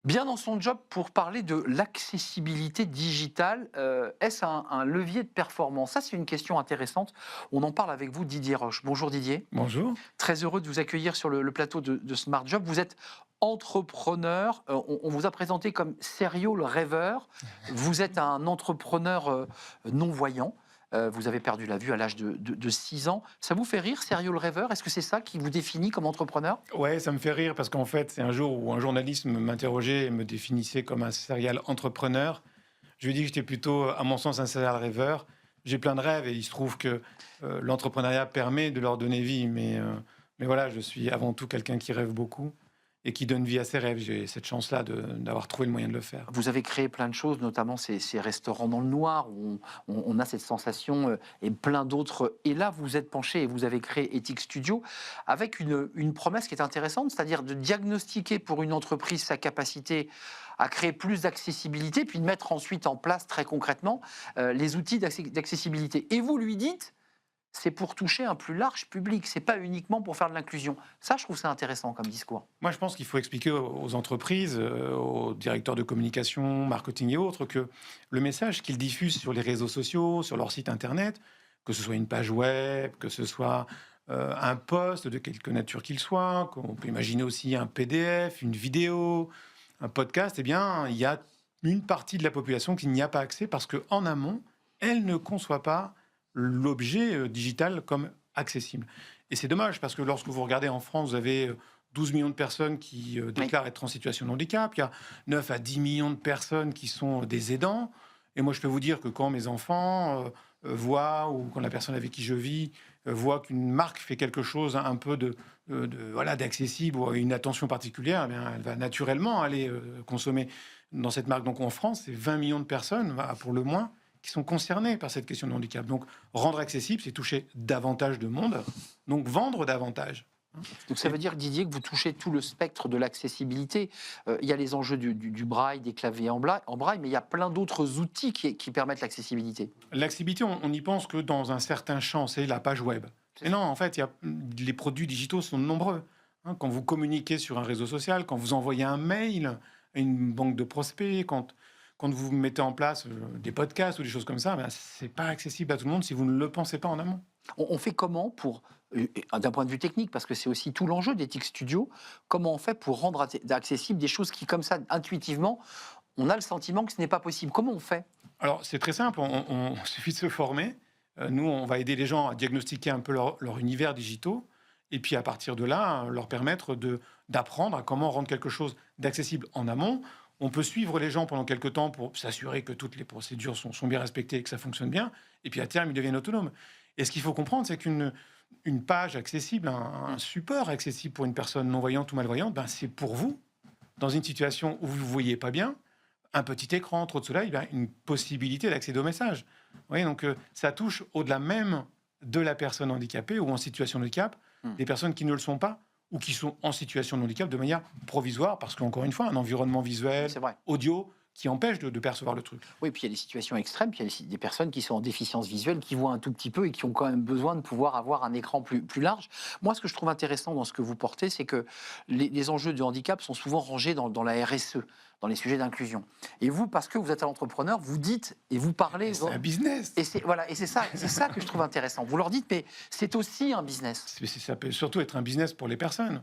Bien dans son job pour parler de l'accessibilité digitale. Est-ce un levier de performance? Ça, c'est une question intéressante. On en parle avec vous, Didier Roche. Bonjour Didier. Bonjour. Très heureux de vous accueillir sur le plateau de Smart Job. Vous êtes entrepreneur. On vous a présenté comme serial rêveur. Vous êtes un entrepreneur non-voyant. Vous avez perdu la vue à l'âge de 6 ans. Ça vous fait rire, serial rêveur? Est-ce que c'est ça qui vous définit comme entrepreneur? Ouais, ça me fait rire parce qu'en fait, c'est un jour où un journaliste m'interrogeait et me définissait comme un serial entrepreneur. Je lui ai dit que j'étais plutôt, à mon sens, un serial rêveur. J'ai plein de rêves et il se trouve que l'entrepreneuriat permet de leur donner vie. Mais voilà, je suis avant tout quelqu'un qui rêve beaucoup et qui donne vie à ses rêves. J'ai cette chance-là d'avoir trouvé le moyen de le faire. Vous avez créé plein de choses, notamment ces restaurants dans le noir où on a cette sensation et plein d'autres. Et là, vous êtes penché et vous avez créé Ethic Studio avec une promesse qui est intéressante, c'est-à-dire de diagnostiquer pour une entreprise sa capacité à créer plus d'accessibilité, puis de mettre ensuite en place très concrètement les outils d'accessibilité. Et vous lui dites, c'est pour toucher un plus large public, c'est pas uniquement pour faire de l'inclusion. Ça, je trouve ça intéressant comme discours. Moi, je pense qu'il faut expliquer aux entreprises, aux directeurs de communication, marketing et autres, que le message qu'ils diffusent sur les réseaux sociaux, sur leur site internet, que ce soit une page web, que ce soit un post de quelque nature qu'il soit, qu'on peut imaginer aussi un PDF, une vidéo, un podcast, eh bien, il y a une partie de la population qui n'y a pas accès parce qu'en amont, elle ne conçoit pas l'objet digital comme accessible. Et c'est dommage parce que lorsque vous regardez en France, vous avez 12 millions de personnes qui déclarent être en situation de handicap. Il y a 9 à 10 millions de personnes qui sont des aidants. Et moi, je peux vous dire que quand mes enfants voient, ou quand la personne avec qui je vis voit qu'une marque fait quelque chose un peu voilà, d'accessible ou une attention particulière, eh bien, elle va naturellement aller consommer dans cette marque. Donc en France, c'est 20 millions de personnes, pour le moins, qui sont concernés par cette question de handicap. Donc, rendre accessible, c'est toucher davantage de monde, donc vendre davantage. Donc ça veut dire, Didier, que vous touchez tout le spectre de l'accessibilité. Il y a les enjeux du braille, des claviers en braille, mais il y a plein d'autres outils qui permettent l'accessibilité. L'accessibilité, on n'y pense que dans un certain champ, c'est la page web. Et non, en fait, les produits digitaux sont nombreux. Quand vous communiquez sur un réseau social, quand vous envoyez un mail à une banque de prospects, quand vous mettez en place des podcasts ou des choses comme ça, ben, ce n'est pas accessible à tout le monde si vous ne le pensez pas en amont. On fait comment pour, d'un point de vue technique, parce que c'est aussi tout l'enjeu d'Ethic Studio, comment on fait pour rendre accessible des choses qui, comme ça, intuitivement, on a le sentiment que ce n'est pas possible. Comment on fait? Alors, c'est très simple, il suffit de se former. Nous, on va aider les gens à diagnostiquer un peu leur univers digitaux, et puis à partir de là, leur permettre d'apprendre à comment rendre quelque chose d'accessible en amont. On peut suivre les gens pendant quelques temps pour s'assurer que toutes les procédures sont bien respectées et que ça fonctionne bien, et puis à terme, ils deviennent autonomes. Et ce qu'il faut comprendre, c'est qu'une page accessible, un support accessible pour une personne non-voyante ou malvoyante, ben, c'est pour vous, dans une situation où vous ne voyez pas bien, un petit écran, trop de soleil, ben, une possibilité d'accéder au message. Vous voyez, donc ça touche au-delà même de la personne handicapée ou en situation de handicap, des personnes qui ne le sont pas ou qui sont en situation de handicap de manière provisoire, parce qu'encore une fois, un environnement visuel, C'est vrai. audio, qui empêche de percevoir le truc. Oui, puis il y a des situations extrêmes, puis il y a des personnes qui sont en déficience visuelle, qui voient un tout petit peu et qui ont quand même besoin de pouvoir avoir un écran plus large. Moi, ce que je trouve intéressant dans ce que vous portez, c'est que les enjeux du handicap sont souvent rangés dans la RSE, dans les sujets d'inclusion. Et vous, parce que vous êtes un entrepreneur, vous dites et vous parlez... C'est un business. Et c'est ça que je trouve intéressant. Vous leur dites, mais c'est aussi un business. Ça peut surtout être un business pour les personnes.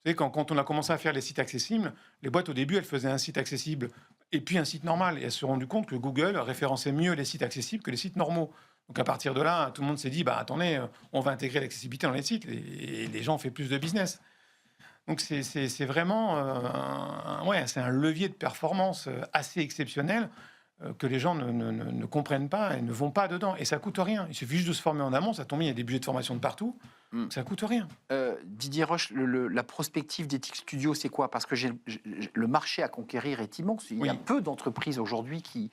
Vous savez, quand on a commencé à faire les sites accessibles, les boîtes, au début, elles faisaient un site accessible et puis un site normal. Et elles se sont rendues compte que Google référençait mieux les sites accessibles que les sites normaux. Donc, à partir de là, tout le monde s'est dit, bah, attendez, on va intégrer l'accessibilité dans les sites. Et les gens ont fait plus de business. Donc, c'est vraiment c'est un levier de performance assez exceptionnel que les gens ne comprennent pas et ne vont pas dedans. Et ça coûte rien. Il suffit juste de se former en amont. Ça tombe bien, il y a des budgets de formation de partout. Ça coûte rien. Didier Roche, la prospective d'Ethic Studio, c'est quoi? Parce que le marché à conquérir est immense. Il y a Oui. peu d'entreprises aujourd'hui qui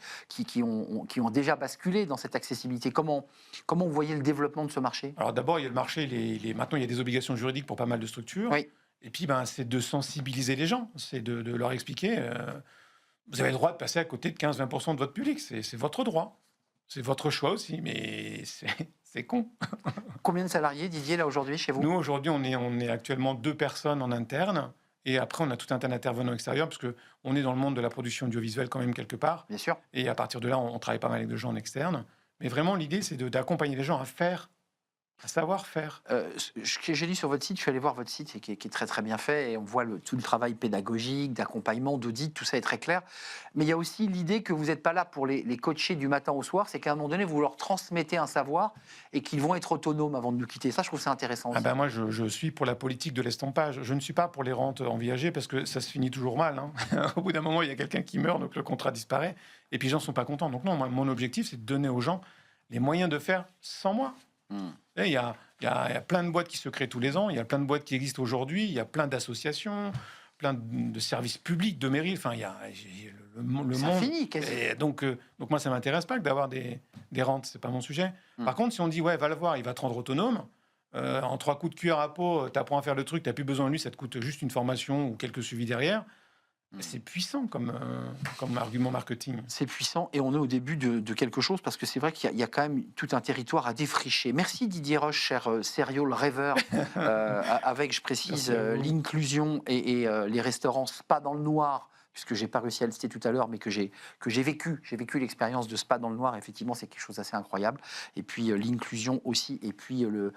ont déjà basculé dans cette accessibilité. Comment vous voyez le développement de ce marché? Alors d'abord, il y a le marché. Maintenant, il y a des obligations juridiques pour pas mal de structures. Oui. Et puis, ben, c'est de sensibiliser les gens. C'est de leur expliquer. Vous avez le droit de passer à côté de 15-20% de votre public. C'est votre droit. C'est votre choix aussi. Mais c'est con. Combien de salariés, Didier, là aujourd'hui, chez vous? Nous, aujourd'hui, on est actuellement 2 personnes en interne Et après, on a tout un tas d'intervenants extérieurs, parce qu'on est dans le monde de la production audiovisuelle quand même quelque part. Bien sûr. Et à partir de là, on travaille pas mal avec des gens en externe. Mais vraiment, l'idée, c'est d'accompagner les gens à faire, à savoir faire. Ce que j'ai lu sur votre site, je suis allé voir votre site qui est très très bien fait et on voit tout le travail pédagogique, d'accompagnement, d'audit, tout ça est très clair. Mais il y a aussi l'idée que vous n'êtes pas là pour les coacher du matin au soir, c'est qu'à un moment donné, vous leur transmettez un savoir et qu'ils vont être autonomes avant de nous quitter. Ça, je trouve ça intéressant Ah aussi. ben moi, je suis pour la politique de l'estampage. Je ne suis pas pour les rentes en viager, parce que ça se finit toujours mal, hein. Au bout d'un moment, il y a quelqu'un qui meurt, donc le contrat disparaît. Et puis les gens ne sont pas contents. Donc non, mon objectif, c'est de donner aux gens les moyens de faire sans moi. Hmm. Et il y a plein de boîtes qui se créent tous les ans, il y a plein de boîtes qui existent aujourd'hui, il y a plein d'associations, plein de services publics, de mairies, enfin, il y a le C'est monde. infini, quasi. Et donc moi, ça ne m'intéresse pas que d'avoir des rentes, c'est pas mon sujet. Mm. Par contre, si on dit, ouais, va le voir, il va te rendre autonome, en 3 coups de cuillère à peau, tu apprends à faire le truc, tu n'as plus besoin de lui, ça te coûte juste une formation ou quelques suivis derrière, c'est puissant comme argument marketing. C'est puissant et on est au début de quelque chose parce que c'est vrai qu'il y a quand même tout un territoire à défricher. Merci Didier Roche, cher serial rêveur, avec, je précise, l'inclusion et les restaurants Spa dans le Noir, puisque j'ai pas réussi à le citer tout à l'heure, mais que j'ai vécu. J'ai vécu l'expérience de Spa dans le Noir, effectivement, c'est quelque chose d'assez incroyable. Et puis l'inclusion aussi, et puis le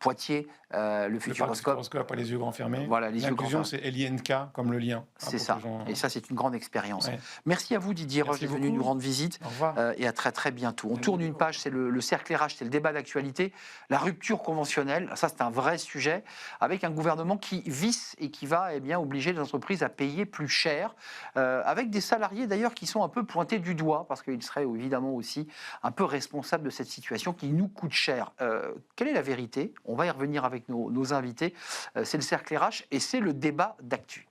Poitiers, le Futuroscope. Pas les yeux grands fermés. Voilà, les yeux L'inclusion, grands c'est LINK, comme le lien. C'est ça. Et ça, c'est une grande expérience. Ouais. Merci à vous, Didier Roche, d'être venu nous rendre visite. Au revoir. Et à très, très bientôt. On tourne une page, c'est le cercle RH, c'est le débat d'actualité. La rupture conventionnelle, ça, c'est un vrai sujet, avec un gouvernement qui visse et qui va obliger les entreprises à payer plus cher, avec des salariés, d'ailleurs, qui sont un peu pointés du doigt, parce qu'ils seraient évidemment aussi un peu responsables de cette situation qui nous coûte cher. Quelle est la vérité? On va y revenir avec nos invités. C'est le cercle RH et c'est le débat d'actu.